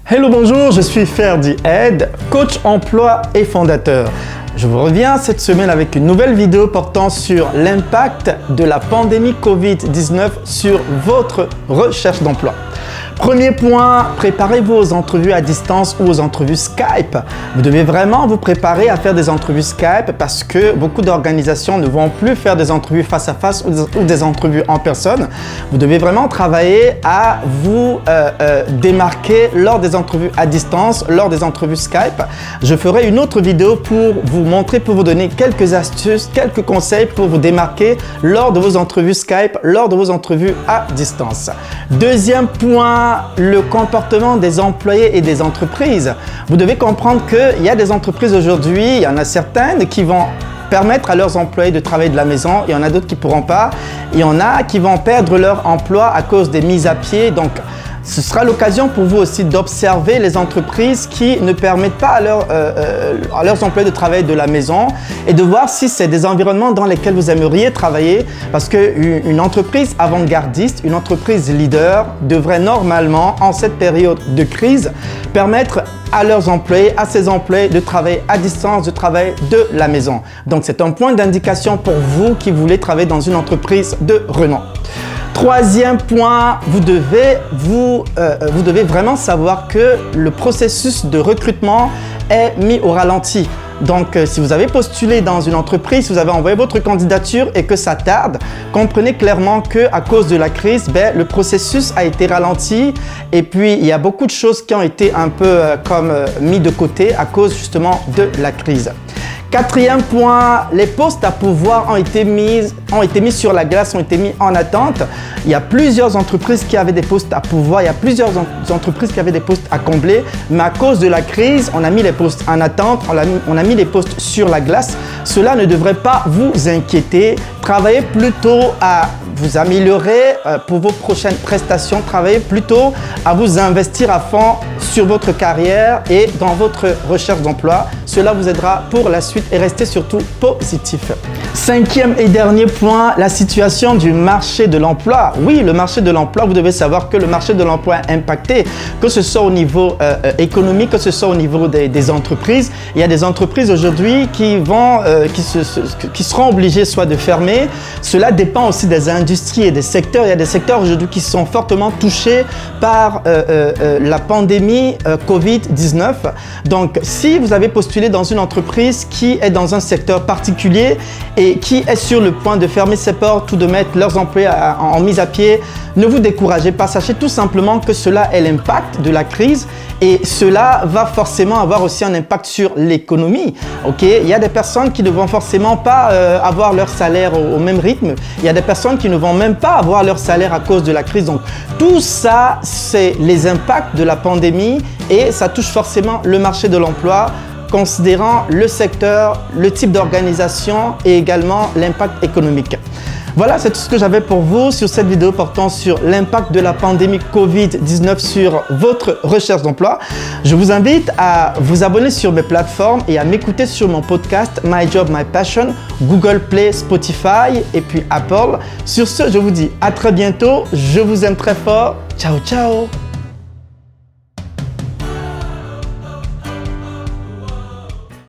Hello, bonjour, je suis Ferdi Ed, coach emploi et fondateur. Je vous reviens cette semaine avec une nouvelle vidéo portant sur l'impact de la pandémie Covid-19 sur votre recherche d'emploi. Premier point, préparez-vous aux entrevues à distance ou aux entrevues Skype. Vous devez vraiment vous préparer à faire des entrevues Skype parce que beaucoup d'organisations ne vont plus faire des entrevues face à face ou des entrevues en personne. Vous devez vraiment travailler à vous démarquer lors des entrevues à distance, lors des entrevues Skype. Je ferai une autre vidéo pour vous montrer, pour vous donner quelques astuces, quelques conseils pour vous démarquer lors de vos entrevues Skype, lors de vos entrevues à distance. Deuxième point, le comportement des employés et des entreprises. Vous devez comprendre qu'il y a des entreprises aujourd'hui, il y en a certaines qui vont permettre à leurs employés de travailler de la maison, il y en a d'autres qui ne pourront pas, il y en a qui vont perdre leur emploi à cause des mises à pied. Donc, ce sera l'occasion pour vous aussi d'observer les entreprises qui ne permettent pas à leurs employés de travailler de la maison et de voir si c'est des environnements dans lesquels vous aimeriez travailler, parce qu'une entreprise avant-gardiste, une entreprise leader devrait normalement, en cette période de crise, permettre à leurs employés, à ses employés de travailler à distance, de travailler de la maison. Donc c'est un point d'indication pour vous qui voulez travailler dans une entreprise de renom. Troisième point, vous devez vraiment savoir que le processus de recrutement est mis au ralenti. Donc, si vous avez postulé dans une entreprise, si vous avez envoyé votre candidature et que ça tarde, comprenez clairement qu'à cause de la crise, le processus a été ralenti et puis il y a beaucoup de choses qui ont été un peu mis de côté à cause justement de la crise. Quatrième point, les postes à pouvoir ont été mis sur la glace, ont été mis en attente. Il y a plusieurs entreprises qui avaient des postes à pouvoir, il y a plusieurs entreprises qui avaient des postes à combler, mais à cause de la crise, on a mis les postes en attente, on a mis les postes sur la glace. Cela ne devrait pas vous inquiéter. Travaillez plutôt à vous améliorer pour vos prochaines prestations. Travaillez plutôt à vous investir à fond sur votre carrière et dans votre recherche d'emploi. Cela vous aidera pour la suite et restez surtout positif. Cinquième et dernier point, la situation du marché de l'emploi. Oui, le marché de l'emploi, vous devez savoir que le marché de l'emploi est impacté, que ce soit au niveau économique, que ce soit au niveau des entreprises. Il y a des entreprises aujourd'hui qui seront obligées soit de fermer. Cela dépend aussi des industries et des secteurs. Il y a des secteurs aujourd'hui qui sont fortement touchés par la pandémie Covid-19. Donc, si vous avez postulé dans une entreprise qui est dans un secteur particulier et qui est sur le point de fermer ses portes ou de mettre leurs employés en mise à pied, ne vous découragez pas. Sachez tout simplement que cela est l'impact de la crise et cela va forcément avoir aussi un impact sur l'économie. Okay? Il y a des personnes qui ne vont forcément pas avoir leur salaire au même rythme. Il y a des personnes qui ne vont même pas avoir leur salaire à cause de la crise. Donc, tout ça, c'est les impacts de la pandémie et ça touche forcément le marché de l'emploi, considérant le secteur, le type d'organisation et également l'impact économique. Voilà, c'est tout ce que j'avais pour vous sur cette vidéo portant sur l'impact de la pandémie Covid-19 sur votre recherche d'emploi. Je vous invite à vous abonner sur mes plateformes et à m'écouter sur mon podcast My Job, My Passion, Google Play, Spotify et puis Apple. Sur ce, je vous dis à très bientôt. Je vous aime très fort. Ciao, ciao!